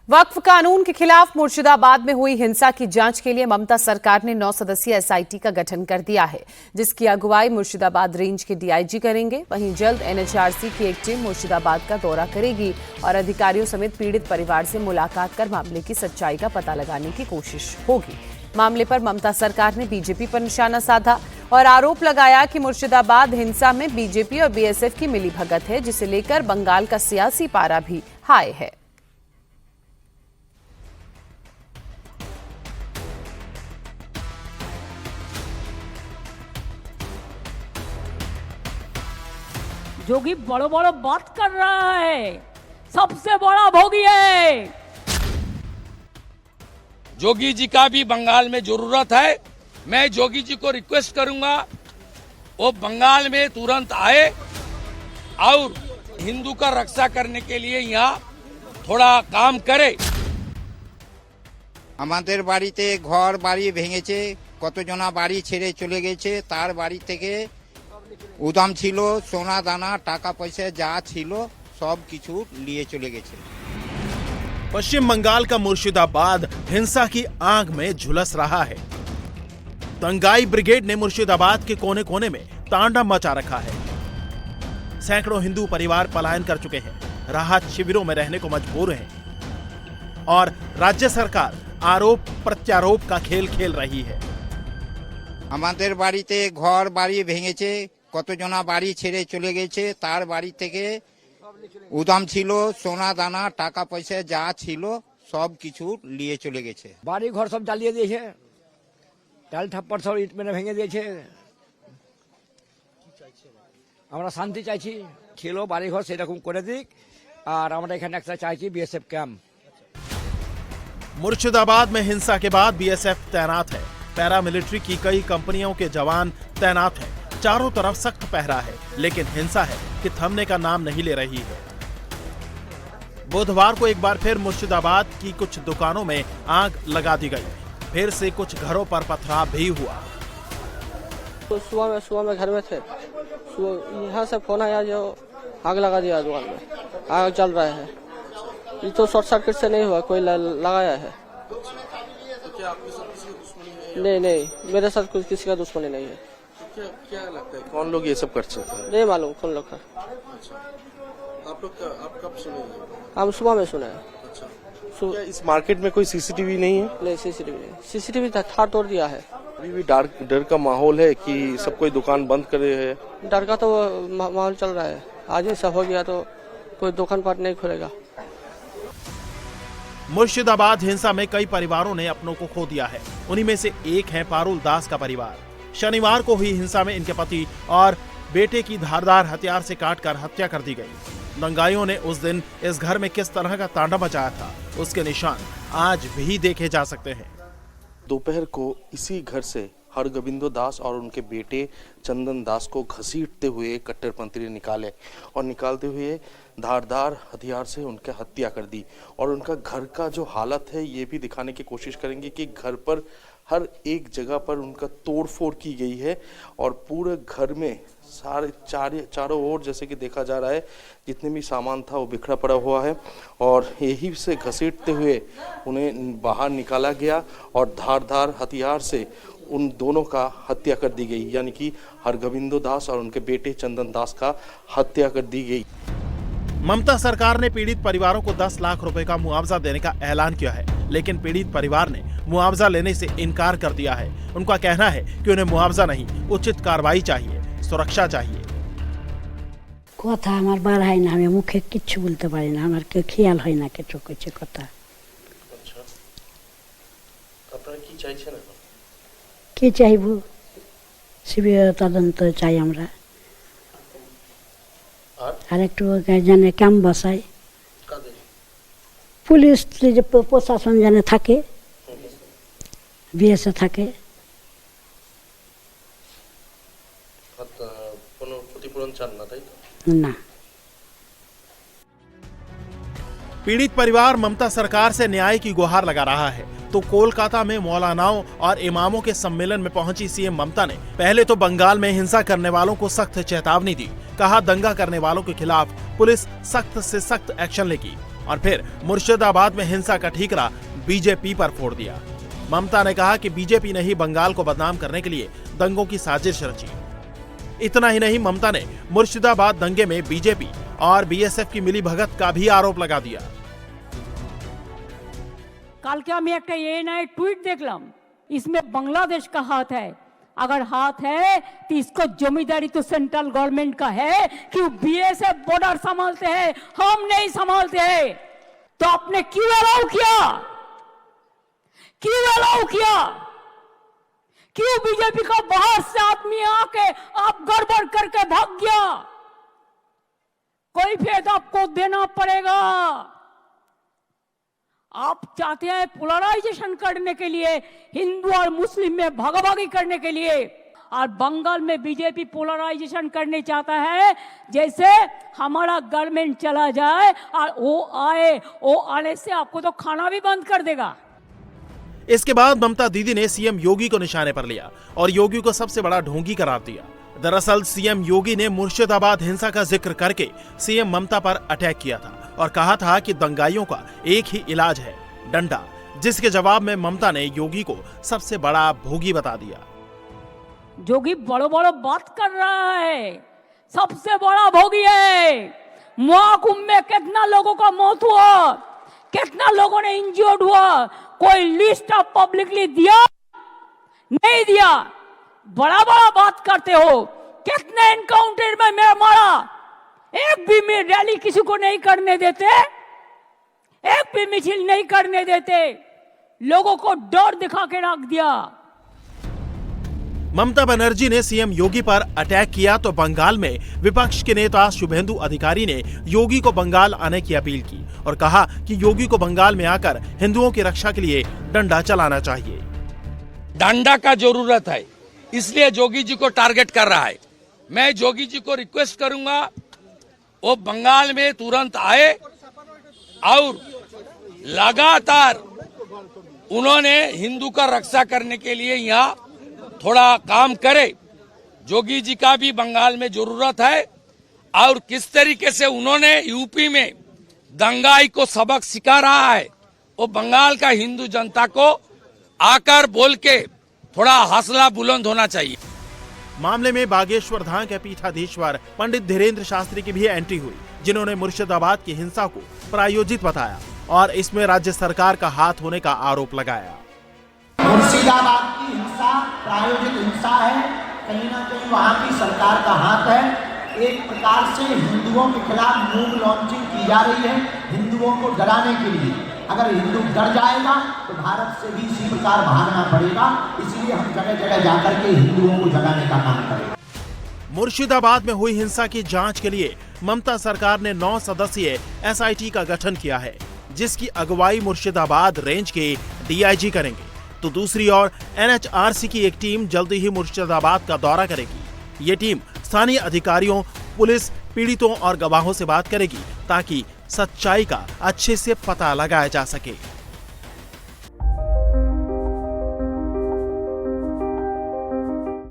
वक्फ कानून के खिलाफ मुर्शिदाबाद में हुई हिंसा की जांच के लिए ममता सरकार ने 9 सदस्यीय एसआईटी का गठन कर दिया है, जिसकी अगुवाई मुर्शिदाबाद रेंज के डीआईजी करेंगे। वहीं जल्द एनएचआरसी की एक टीम मुर्शिदाबाद का दौरा करेगी और अधिकारियों समेत पीड़ित परिवार से मुलाकात कर मामले की सच्चाई का पता लगाने की कोशिश होगी। मामले पर ममता सरकार ने बीजेपी पर निशाना साधा और आरोप लगाया कि मुर्शिदाबाद हिंसा में बीजेपी और बीएसएफ की मिलीभगत है, जिसे लेकर बंगाल का सियासी पारा भी हाई है। जोगी बड़ो बड़ो बात कर रहा है, सबसे बड़ा भोगी है। जोगी जी का भी बंगाल में जरूरत है। मैं जोगी जी को रिक्वेस्ट करूंगा वो बंगाल में तुरंत आए और हिंदू का रक्षा करने के लिए यहाँ थोड़ा काम करे। আমাদের বাড়িতে ঘর বাড়ি ভেঙেছে, কতজনা বাড়ি ছেড়ে চলে গেছে, তার বাড়ি থেকে উদাম ছিল, সোনা দানা টাকা পয়সা যা ছিল सब কিছু लिए चले गए। पश्चिम बंगाल का मुर्शिदाबाद हिंसा की आग में झुलस रहा है। दंगाई ब्रिगेड ने मुर्शिदाबाद के कोने कोने में तांडव मचा रखा है। सैकड़ों हिंदू परिवार पलायन कर चुके हैं, राहत शिविरों में रहने को मजबूर हैं और राज्य सरकार आरोप प्रत्यारोप का खेल खेल रही है। আমাদের বাড়িতে ঘর বাড়ি ভেঙেছে, কতজনা বাড়ি ছেড়ে চলে গেছে, তার বাড়ি থেকে উদাম ছিল, সোনা দানা টাকা পয়সা যা ছিল सब কিছু लिए চলে গেছে। বাড়ি ঘর সব জ্বালিয়ে দিয়েছে, ডাল ঠাপ্পর সব ইট মেরে ভেঙে দিয়েছে। আমরা শান্তি চাইছি, ছিল বাড়ি ঘর সেরকম করে দিক, আর আমরা এখানে একটা চাইছি বিএসএফ ক্যাম্প। मुर्शिदाबाद में हिंसा के बाद बीएसएफ तैनात है। पैरामिलिट्री की कई कंपनियों के जवान तैनात हैं। चारों तरफ सख्त पहरा है, लेकिन हिंसा है कि थमने का नाम नहीं ले रही है। बुधवार को एक बार फिर मुर्शिदाबाद की कुछ दुकानों में आग लगा दी गई। फिर से कुछ घरों पर पथराव भी हुआ। तो सुबह में घर में थे, यहाँ से फोन आया जो आग लगा दिया दुकान में, आग चल रहा है। ये तो शॉर्ट सर्किट से नहीं हुआ, कोई लगाया है। नहीं, मेरे साथ कुछ किसी का दुश्मनी नहीं है। क्या लगता है कौन लोग ये सब कर सकते हैं? नहीं मालूम कौन लोग का। आप कब सुने? हम सुबह में सुने हैं। क्या इस मार्केट में कोई सीसीटीवी नहीं है? नहीं, सीसीटीवी था तोड़ दिया है। अभी भी डर का माहौल है कि सब कोई दुकान बंद करे है? डर का तो माहौल चल रहा है। आज ऐसा हो गया तो कोई दुकान पाट नहीं खुलेगा। मुर्शिदाबाद हिंसा में कई परिवारों ने अपनों को खो दिया है। उन्हीं में से एक है पारुल दास का परिवार। शनिवार को हुई हिंसा में इनके पति और बेटे की धारदार हथियार से काटकर हत्या कर दी गई। दंगाइयों ने उस दिन इस घर में किस तरह का तांडव मचाया था, उसके निशान आज भी देखे जा सकते हैं। दोपहर को इसी घर से हरगोविंदो दास और उनके बेटे चंदन दास को घसीटते हुए कट्टरपंथी ने निकाले और निकालते हुए धारदार हथियार से उनकी हत्या कर दी। और उनका घर का जो हालत है ये भी दिखाने की कोशिश करेंगे कि घर पर हर एक जगह पर उनका तोड़फोड़ की गई है और पूरे घर में चारों ओर जैसे कि देखा जा रहा है जितने भी सामान था वो बिखरा पड़ा हुआ है और यही से घसीटते हुए उन्हें बाहर निकाला गया और धारदार हथियार से उन दोनों का हत्या कर दी गई, यानी कि हरगोविंदो दास और उनके बेटे चंदन दास का हत्या कर दी गई। ममता सरकार ने पीड़ित परिवारों को 10 लाख रुपए का मुआवजा देने का ऐलान किया है, लेकिन पीड़ित परिवार ने मुआवजा लेने से इनकार कर दिया है। उनका कहना है कि उन्हें मुआवजा नहीं, उचित कार्रवाई चाहिए, सुरक्षा चाहिए। কথা আমার বার হয় না, আমি মুখে কিচ্ছু বলতে পারি না, আমার কেউ খেয়াল হয় না কিছু কিছু কথা। আচ্ছা, আপনারা কি চাইছেন এখন? কি চাইবো? সিবিআই তদন্ত চাই আমরা, আর একটু জানে ক্যাম্প বসাই, পুলিশ যে প্রশাসন জানে থাকে, বিএসএ থাকে। কোনো ক্ষতিপূরণ চান না, তাই না। पीड़ित परिवार ममता सरकार से न्याय की गुहार लगा रहा है, तो कोलकाता में मौलानाओं और इमामों के सम्मेलन में पहुंची सीएम ममता ने पहले तो बंगाल में हिंसा करने वालों को सख्त चेतावनी दी। कहा दंगा करने वालों के खिलाफ पुलिस सख्त से सख्त एक्शन लेगी। और फिर मुर्शिदाबाद में हिंसा का ठीकरा बीजेपी पर फोड़ दिया। ममता ने कहा कि बीजेपी ने ही बंगाल को बदनाम करने के लिए दंगों की साजिश रची। इतना ही नहीं, ममता ने मुर्शिदाबाद दंगे में बीजेपी और बीएसएफ की मिलीभगत का भी आरोप लगा दिया। কালকে আমি একটা এএনআই টুইট দেখলাম, इसमें बांग्लादेश का हाथ है। अगर हाथ है तो इसको जमींदारी तो सेंट्रल गवर्नमेंट का है कि बीएसएफ बॉर्डर संभालते हैं, हम नहीं संभालते हैं। तो आपने क्यों अलाउ किया? क्यों अलाउ किया? क्यों बीजेपी का बाहर से आदमी आके आप गड़बड़ करके भाग गया? कोई फेद आपको देना पड़ेगा। आप चाहते हैं पोलराइजेशन करने के लिए, हिंदू और मुस्लिम में भागाभागी करने के लिए, और बंगाल में बीजेपी पोलराइजेशन करने चाहता है। जैसे हमारा गवर्नमेंट चला जाए और वो आने से आपको तो खाना भी बंद कर देगा। इसके बाद ममता दीदी ने सीएम योगी को निशाने पर लिया और योगी को सबसे बड़ा ढोंगी करार दिया। दरअसल सीएम योगी ने मुर्शिदाबाद हिंसा का जिक्र करके सीएम ममता पर अटैक किया था और कहा था कि दंगाइयों का एक ही इलाज है, डंडा, जिसके जवाब में ममता ने योगी को सबसे बड़ा भोगी बता दिया। जोगी बड़ो बड़ो बात कर रहा है, सबसे बड़ा भोगी है। महाकुंभ में कितना लोगों का मौत हुआ, कितना लोगों ने इंजर्ड हुआ, कोई लिस्ट ऑफ पब्लिकली दिया? नहीं दिया। बड़ा बड़ा बात करते हो। कितने एनकाउंटर में मैं मारा, एक भी में रैली किसी को नहीं करने देते, एक भी मिছিল नहीं करने देते, लोगों को डर दिखा के रख दिया। ममता बनर्जी ने सीएम योगी पर अटैक किया तो बंगाल में विपक्ष के नेता शुभेंदु अधिकारी ने योगी को बंगाल आने की अपील की और कहा कि योगी को बंगाल में आकर हिंदुओं की रक्षा के लिए डंडा चलाना चाहिए। डंडा का जरूरत है, इसलिए जोगी जी को टारगेट कर रहा है। मैं जोगी जी को रिक्वेस्ट करूंगा वो बंगाल में तुरंत आए और लगातार उन्होंने हिंदू का रक्षा करने के लिए यहाँ थोड़ा काम करे। जोगी जी का भी बंगाल में जरूरत है और किस तरीके से उन्होंने यूपी में दंगाई को सबक सिखा रहा है, वो बंगाल का हिंदू जनता को आकर बोल के थोड़ा हौसला बुलंद होना चाहिए। मामले में बागेश्वर धाम के पीठाधीश्वर पंडित धीरेन्द्र शास्त्री की भी एंट्री हुई, जिन्होंने मुर्शिदाबाद की हिंसा को प्रायोजित बताया और इसमें राज्य सरकार का हाथ होने का आरोप लगाया। मुर्शिदाबाद की हिंसा प्रायोजित हिंसा है, कहीं ना कहीं वहाँ की सरकार का हाथ है। एक प्रकार से हिंदुओं के खिलाफ मूव लॉन्चिंग की जा रही है, हिंदुओं को डराने के लिए। अगर हिंदू डर जाएगा तो भारत से भी इसी प्रकार भागना पड़ेगा, इसलिए हम जगह जगह जाकर के हिंदुओं को जगाने का काम करेंगे। मुर्शिदाबाद में हुई हिंसा की जांच के लिए ममता सरकार ने 9 सदस्यीय एसआईटी का गठन किया है, जिसकी अगुवाई मुर्शिदाबाद रेंज के डीआईजी करेंगे। तो दूसरी ओर एनएचआरसी की एक टीम जल्दी ही मुर्शिदाबाद का दौरा करेगी। ये टीम स्थानीय अधिकारियों, पुलिस, पीड़ितों और गवाहों से बात करेगी ताकि सच्चाई का अच्छे से पता लगाया जा सके।